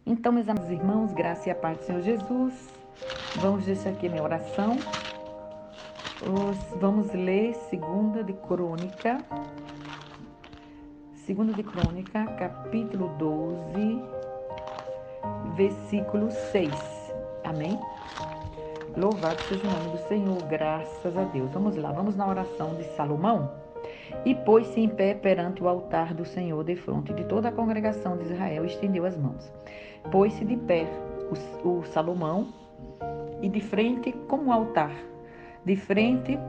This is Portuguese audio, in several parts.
Então, meus amados irmãos, graça e a paz do Senhor Jesus, vamos deixar aqui a minha oração. Vamos ler 2 de Crônica, capítulo 12, versículo 6. Amém? Louvado seja o nome do Senhor, graças a Deus. Vamos lá, vamos na oração de Salomão. E pôs-se em pé perante o altar do Senhor, defronte de toda a congregação de Israel, e estendeu as mãos. Pôs-se de pé o Salomão, e de frente como um altar, de frente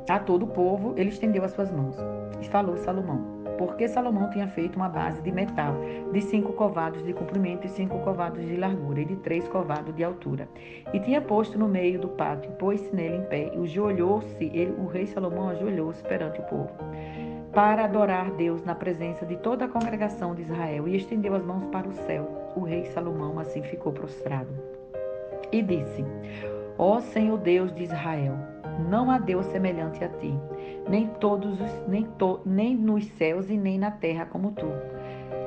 a todo o povo, ele estendeu as suas mãos. E falou Salomão, porque Salomão tinha feito uma base de metal, de 5 covados de comprimento e 5 covados de largura, e de 3 covados de altura. E tinha posto no meio do pátio, pôs-se nele em pé, e o rei Salomão ajoelhou-se perante o povo, para adorar Deus na presença de toda a congregação de Israel, e estendeu as mãos para o céu. O rei Salomão assim ficou prostrado. E disse, ó Senhor Deus de Israel, não há Deus semelhante a ti, nem nos céus e nem na terra como tu,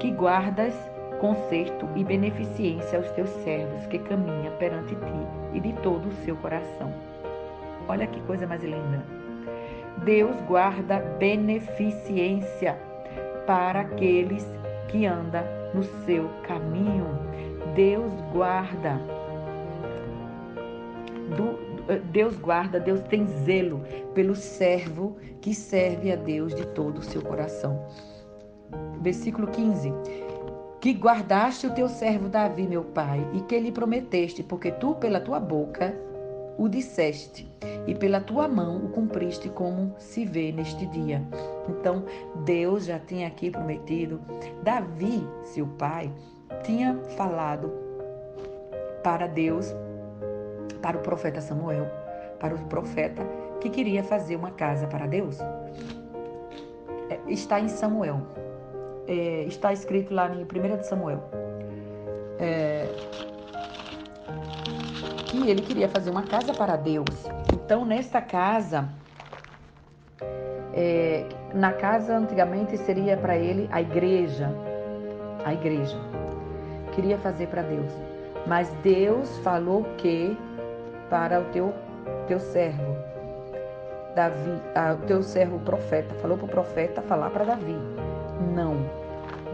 que guardas conserto e beneficência aos teus servos que caminham perante ti e de todo o seu coração. Olha que coisa mais linda. Deus guarda beneficência para aqueles que andam no seu caminho. Deus guarda, Deus tem zelo pelo servo que serve a Deus de todo o seu coração. Versículo 15. Que guardaste o teu servo Davi, meu pai, e que lhe prometeste, porque tu, pela tua boca, o disseste, e pela tua mão o cumpriste, como se vê neste dia. Então, Deus já tinha aqui prometido. Davi, seu pai, tinha falado para Deus, para o profeta Samuel, para o profeta que queria fazer uma casa para Deus. Está em Samuel. Está escrito lá em 1 de Samuel. Que ele queria fazer uma casa para Deus. Então, nesta casa, na casa antigamente seria para ele a igreja. A igreja. Queria fazer para Deus. Mas Deus falou que para o teu servo Davi, o teu servo profeta, falou para o profeta falar para Davi, não,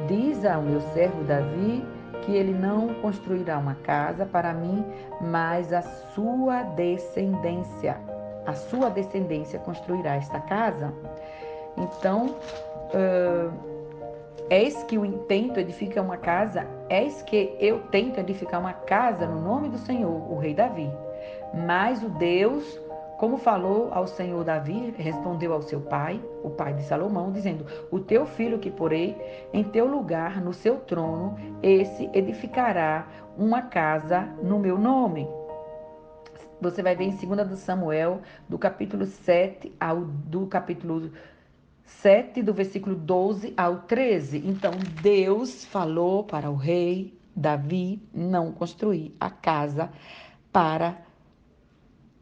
diz ao meu servo Davi que ele não construirá uma casa para mim, mas a sua descendência construirá esta casa. Então, eis que eu tento edificar uma casa, eis que eu tento edificar uma casa no nome do Senhor, o rei Davi. Mas o Deus, como falou ao Senhor Davi, respondeu ao seu pai, o pai de Salomão, dizendo, o teu filho que porei em teu lugar, no seu trono, esse edificará uma casa no meu nome. Você vai ver em 2 de Samuel, do capítulo 7 do versículo 12 ao 13. Então, Deus falou para o rei Davi não construir a casa para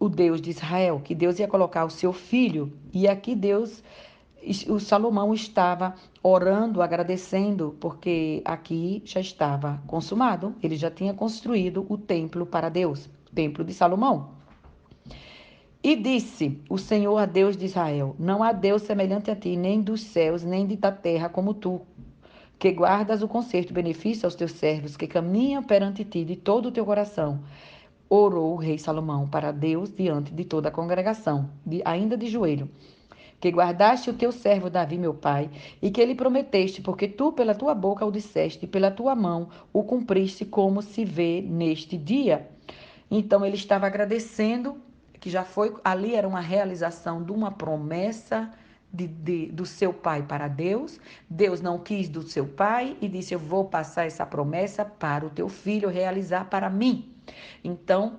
o Deus de Israel, que Deus ia colocar o seu filho. E aqui o Salomão estava orando, agradecendo, porque aqui já estava consumado. Ele já tinha construído o templo para Deus, o templo de Salomão. E disse o Senhor a Deus de Israel, não há Deus semelhante a ti, nem dos céus, nem da terra como tu, que guardas o conserto e benefício aos teus servos, que caminham perante ti de todo o teu coração. Orou o rei Salomão para Deus diante de toda a congregação, ainda de joelho, que guardaste o teu servo Davi, meu pai, e que lhe prometeste, porque tu pela tua boca o disseste, e pela tua mão o cumpriste, como se vê neste dia. Então ele estava agradecendo, que já foi, ali era uma realização de uma promessa do seu pai para Deus. Deus não quis do seu pai e disse, eu vou passar essa promessa para o teu filho realizar para mim. Então,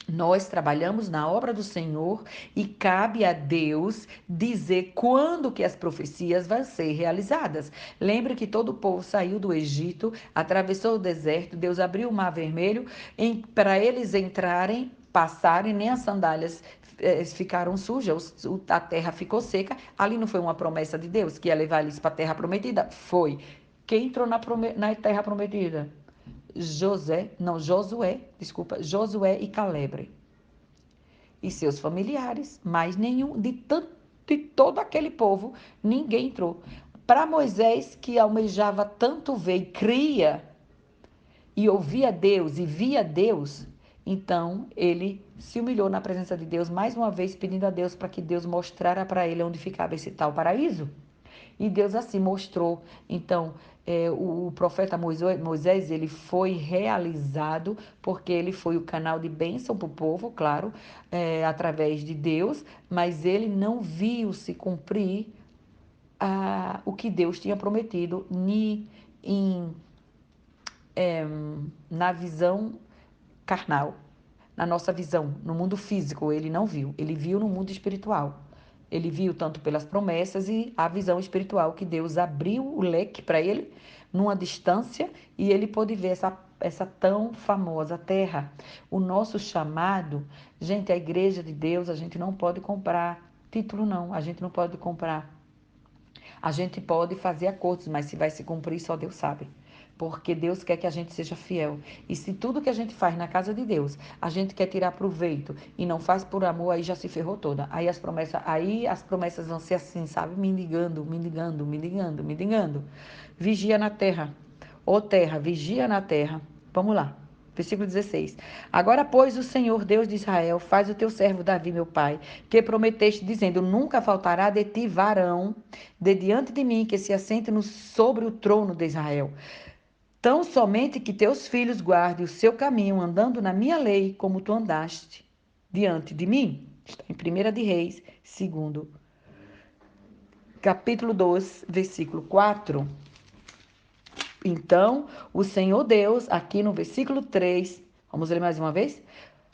nós trabalhamos na obra do Senhor e cabe a Deus dizer quando que as profecias vão ser realizadas. Lembre que todo o povo saiu do Egito, atravessou o deserto, Deus abriu o Mar Vermelho para eles entrarem, passarem, nem as sandálias ficaram sujas, a terra ficou seca. Ali não foi uma promessa de Deus que ia levar eles para a terra prometida? Foi. Quem entrou na terra prometida? Josué e Calebre e seus familiares, mas nenhum de todo aquele povo, ninguém entrou. Para Moisés, que almejava tanto ver e cria e ouvia Deus e via Deus, então ele se humilhou na presença de Deus, mais uma vez pedindo a Deus para que Deus mostrara para ele onde ficava esse tal paraíso. E Deus assim mostrou. Então, o profeta Moisés, ele foi realizado porque ele foi o canal de bênção para o povo, claro, através de Deus, mas ele não viu se cumprir o que Deus tinha prometido em, na visão carnal, na nossa visão, no mundo físico, ele não viu, ele viu no mundo espiritual. Ele viu tanto pelas promessas e a visão espiritual que Deus abriu o leque para ele numa distância e ele pôde ver essa tão famosa terra. O nosso chamado, gente, a igreja de Deus, a gente não pode comprar título, não. A gente não pode comprar. A gente pode fazer acordos, mas se vai se cumprir, só Deus sabe. Porque Deus quer que a gente seja fiel. E se tudo que a gente faz na casa de Deus, a gente quer tirar proveito e não faz por amor, aí já se ferrou toda. Aí as promessas vão ser assim, sabe? Mendigando, mendigando, mendigando, mendigando. Vigia na terra. Ô terra, vigia na terra. Vamos lá. Versículo 16. Agora, pois, o Senhor Deus de Israel faz o teu servo Davi, meu pai, que prometeste, dizendo: nunca faltará de ti varão de diante de mim que se assente sobre o trono de Israel. Tão somente que teus filhos guardem o seu caminho, andando na minha lei, como tu andaste diante de mim. Está em 1 de Reis, capítulo 2, versículo 4. Então, o Senhor Deus, aqui no versículo 3, vamos ler mais uma vez?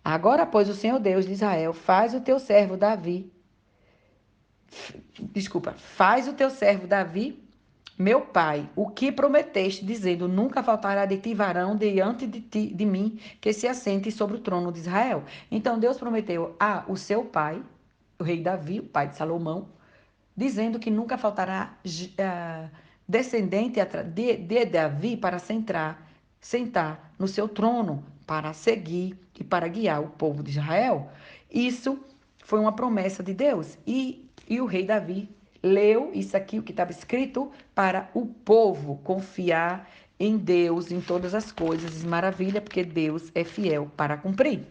Agora, pois, o Senhor Deus de Israel faz o teu servo Davi, faz o teu servo Davi, meu pai, o que prometeste, dizendo: nunca faltará de ti varão diante de mim, que se assente sobre o trono de Israel. Então, Deus prometeu a o seu pai, o rei Davi, o pai de Salomão, dizendo que nunca faltará descendente de Davi para sentar no seu trono, para seguir e para guiar o povo de Israel. Isso foi uma promessa de Deus. E o rei Davi leu isso aqui, o que estava escrito, para o povo confiar em Deus em todas as coisas. Maravilha, porque Deus é fiel para cumprir.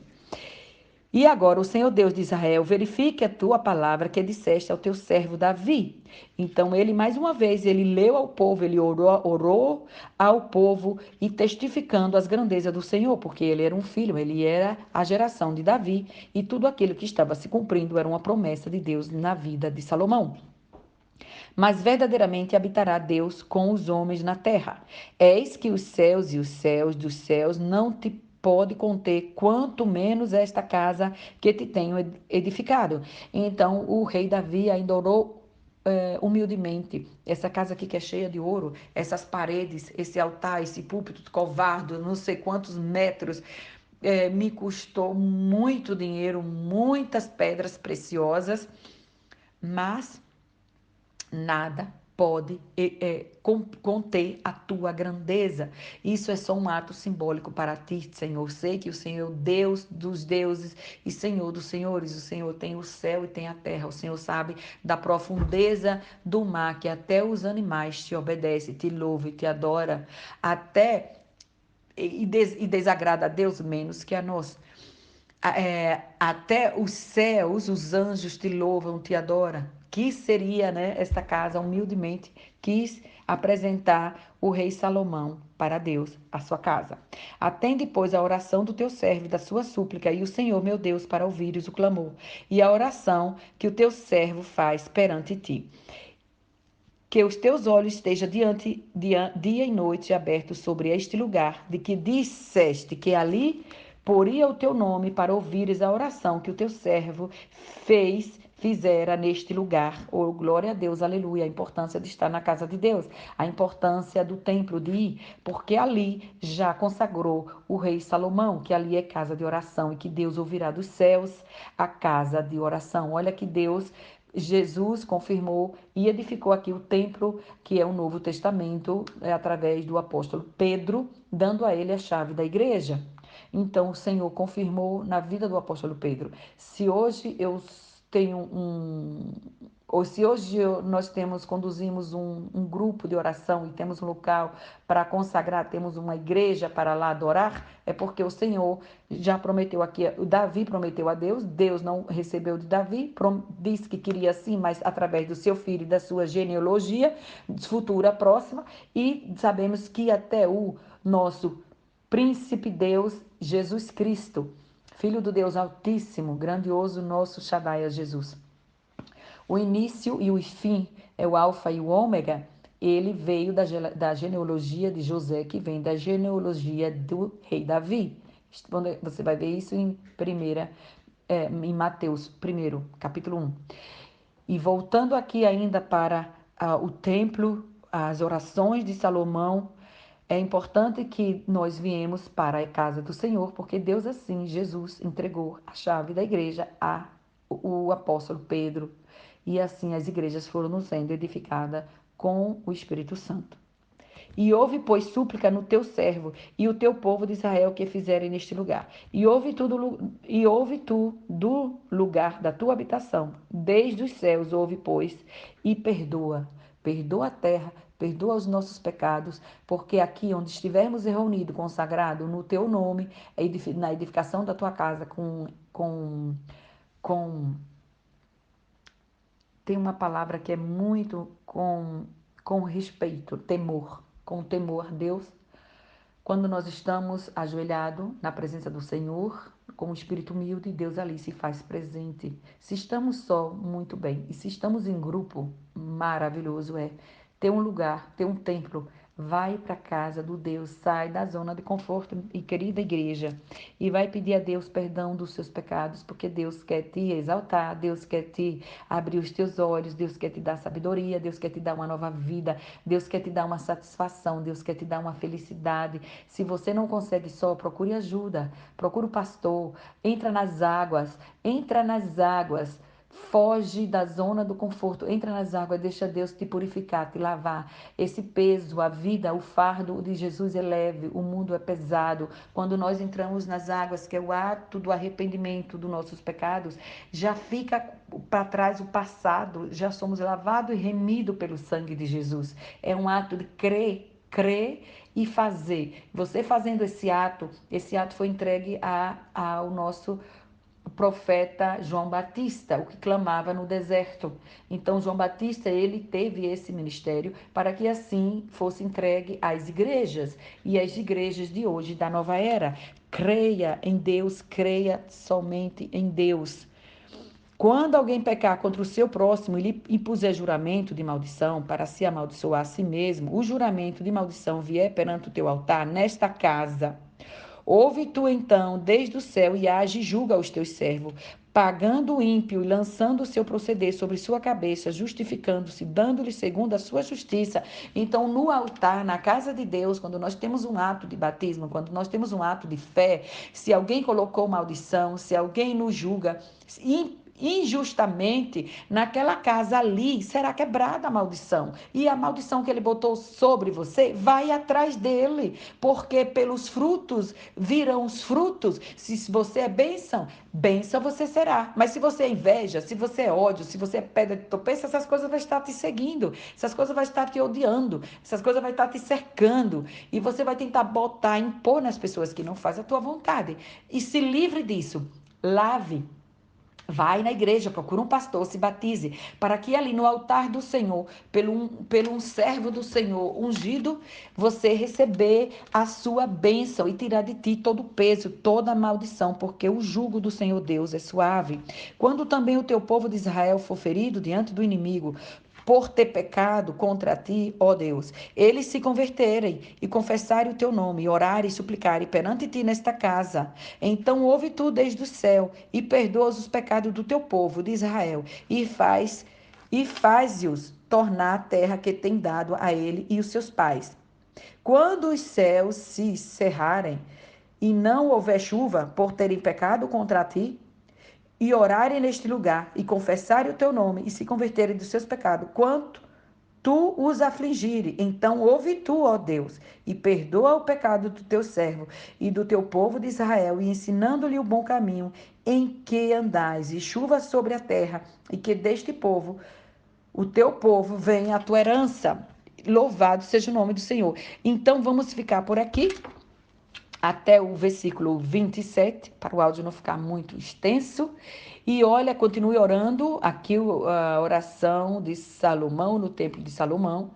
E agora, o Senhor Deus de Israel, verifique a tua palavra que disseste ao teu servo Davi. Então, ele, mais uma vez, ele leu ao povo, ele orou ao povo e testificando as grandezas do Senhor, porque ele era um filho, ele era a geração de Davi, e tudo aquilo que estava se cumprindo era uma promessa de Deus na vida de Salomão. Mas verdadeiramente habitará Deus com os homens na terra. Eis que os céus e os céus dos céus não te pode conter, quanto menos esta casa que te tenho edificado. Então o rei Davi ainda orou humildemente. Essa casa aqui que é cheia de ouro, essas paredes, esse altar, esse púlpito covardo, não sei quantos metros, me custou muito dinheiro, muitas pedras preciosas, mas nada pode conter a tua grandeza. Isso é só um ato simbólico para ti, Senhor. Sei que o Senhor é o Deus dos deuses e Senhor dos senhores. O Senhor tem o céu e tem a terra. O Senhor sabe da profundeza do mar, que até os animais te obedecem, te louvam e te adoram. E desagrada a Deus menos que a nós. Até os céus, os anjos te louvam, te adoram. Que seria, né, esta casa humildemente quis apresentar o rei Salomão para Deus, a sua casa. Atende, pois, a oração do teu servo, da sua súplica, e o Senhor, meu Deus, para ouvires o clamor, e a oração que o teu servo faz perante ti. Que os teus olhos estejam dia e noite abertos sobre este lugar, de que disseste que ali poria o teu nome para ouvires a oração que o teu servo fizera neste lugar. Oh, glória a Deus, aleluia. A importância de estar na casa de Deus, a importância do templo de ir, porque ali já consagrou o rei Salomão, que ali é casa de oração e que Deus ouvirá dos céus a casa de oração. Olha que Deus Jesus confirmou e edificou aqui o templo, que é o Novo Testamento, através do apóstolo Pedro, dando a ele a chave da igreja. Então, o Senhor confirmou na vida do apóstolo Pedro. Se hoje eu tenho ou se hoje nós conduzimos um grupo de oração e temos um local para consagrar, temos uma igreja para lá adorar, é porque o Senhor já prometeu aqui, o Davi prometeu a Deus, Deus não recebeu de Davi, disse que queria sim, mas através do seu filho e da sua genealogia futura, próxima, e sabemos que até o nosso príncipe Deus, Jesus Cristo, Filho do Deus Altíssimo, grandioso nosso Shaddai, Jesus. O início e o fim é o alfa e o ômega. Ele veio da genealogia de José, que vem da genealogia do rei Davi. Você vai ver isso em Mateus 1, capítulo 1. E voltando aqui ainda para o templo, as orações de Salomão, é importante que nós viemos para a casa do Senhor, porque Deus assim, Jesus, entregou a chave da igreja o apóstolo Pedro. E assim as igrejas foram sendo edificadas com o Espírito Santo. E ouve, pois, súplica no teu servo e o teu povo de Israel que fizerem neste lugar. E ouve tu do lugar da tua habitação, desde os céus, ouve, pois, e perdoa. Perdoa a terra, perdoa os nossos pecados, porque aqui onde estivermos reunidos, consagrado no teu nome, na edificação da tua casa, com tem uma palavra que é muito com respeito, temor, com temor a Deus. Quando nós estamos ajoelhados na presença do Senhor, com o espírito humilde, Deus ali se faz presente. Se estamos só, muito bem. E se estamos em grupo, maravilhoso é ter um lugar, ter um templo. Vai para a casa do Deus, sai da zona de conforto e querida igreja, e vai pedir a Deus perdão dos seus pecados, porque Deus quer te exaltar, Deus quer te abrir os teus olhos, Deus quer te dar sabedoria, Deus quer te dar uma nova vida, Deus quer te dar uma satisfação, Deus quer te dar uma felicidade. Se você não consegue só, procure ajuda, procure o pastor, entra nas águas. Foge da zona do conforto, entra nas águas, deixa Deus te purificar, te lavar. Esse peso, a vida, o fardo de Jesus é leve, o mundo é pesado. Quando nós entramos nas águas, que é o ato do arrependimento dos nossos pecados, já fica para trás o passado, já somos lavados e remidos pelo sangue de Jesus. É um ato de crer e fazer. Você fazendo esse ato foi entregue ao nosso profeta João Batista, o que clamava no deserto. Então João Batista, ele teve esse ministério para que assim fosse entregue às igrejas e às igrejas de hoje da nova era. Creia em Deus, creia somente em Deus. Quando alguém pecar contra o seu próximo e lhe impuser juramento de maldição para se amaldiçoar a si mesmo, o juramento de maldição vier perante o teu altar nesta casa. Ouve tu então desde o céu e age e julga os teus servos, pagando o ímpio e lançando o seu proceder sobre sua cabeça, justificando-se, dando-lhe segundo a sua justiça. Então, no altar, na casa de Deus, quando nós temos um ato de batismo, quando nós temos um ato de fé, se alguém colocou maldição, se alguém nos julga, injustamente, naquela casa ali será quebrada a maldição. E a maldição que ele botou sobre você vai atrás dele, porque pelos frutos virão os frutos. Se você é bênção, bênção você será. Mas se você é inveja, se você é ódio, se você é pedra de tropeço, essas coisas vão estar te seguindo, essas coisas vão estar te odiando, essas coisas vão estar te cercando. E você vai tentar botar, impor nas pessoas que não fazem a tua vontade. E se livre disso. Lave. Vai na igreja, procura um pastor, se batize, para que ali no altar do Senhor, pelo um servo do Senhor ungido, você receber a sua bênção e tirar de ti todo o peso, toda a maldição, porque o jugo do Senhor Deus é suave. Quando também o teu povo de Israel for ferido diante do inimigo, por ter pecado contra ti, ó Deus, eles se converterem e confessarem o teu nome, e orarem e suplicarem perante ti nesta casa. Então ouve tu desde o céu e perdoa os pecados do teu povo de Israel e faz-os tornar a terra que tem dado a ele e os seus pais. Quando os céus se cerrarem e não houver chuva por terem pecado contra ti, e orarem neste lugar, e confessarem o teu nome, e se converterem dos seus pecados, quanto tu os afligire, então ouve tu, ó Deus, e perdoa o pecado do teu servo e do teu povo de Israel, e ensinando-lhe o bom caminho em que andais, e chuva sobre a terra, e que deste povo, o teu povo, venha a tua herança. Louvado seja o nome do Senhor. Então vamos ficar por aqui até o versículo 27, para o áudio não ficar muito extenso. E olha, continue orando, aqui a oração de Salomão, no templo de Salomão.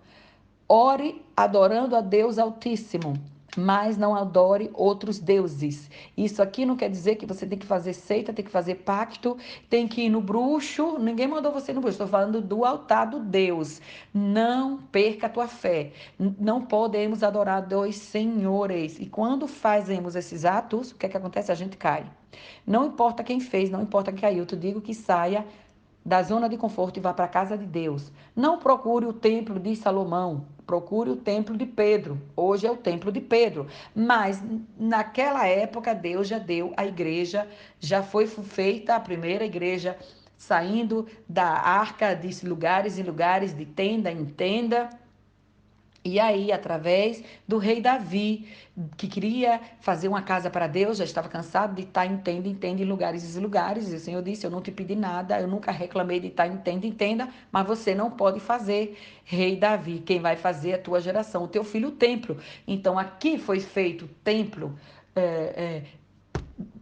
Ore adorando a Deus Altíssimo, mas não adore outros deuses. Isso aqui não quer dizer que você tem que fazer seita, tem que fazer pacto, tem que ir no bruxo. Ninguém mandou você ir no bruxo. Estou falando do altar do Deus. Não perca a tua fé. Não podemos adorar dois senhores. E quando fazemos esses atos, o que é que acontece? A gente cai. Não importa quem fez, não importa quem caiu. Eu te digo que saia da zona de conforto e vá para a casa de Deus. Não procure o templo de Salomão, procure o templo de Pedro. Hoje é o templo de Pedro, mas naquela época Deus já deu a igreja, já foi feita a primeira igreja saindo da arca de lugares em lugares, de tenda em tenda. E aí, através do rei Davi, que queria fazer uma casa para Deus, já estava cansado de estar em tenda, em lugares e lugares. E o Senhor disse: eu não te pedi nada, eu nunca reclamei de estar em tenda, mas você não pode fazer, rei Davi. Quem vai fazer é a tua geração, o teu filho, o templo. Então, aqui foi feito o templo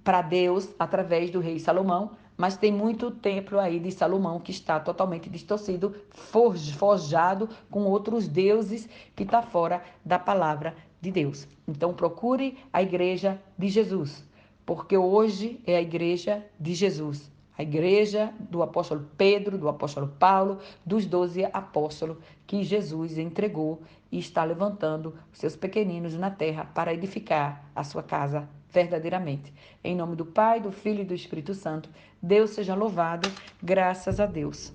para Deus através do rei Salomão, mas tem muito templo aí de Salomão que está totalmente distorcido, forjado com outros deuses que está fora da palavra de Deus. Então procure a igreja de Jesus, porque hoje é a igreja de Jesus. A igreja do apóstolo Pedro, do apóstolo Paulo, dos 12 apóstolos que Jesus entregou e está levantando os seus pequeninos na terra para edificar a sua casa verdadeiramente. Em nome do Pai, do Filho e do Espírito Santo, Deus seja louvado, graças a Deus.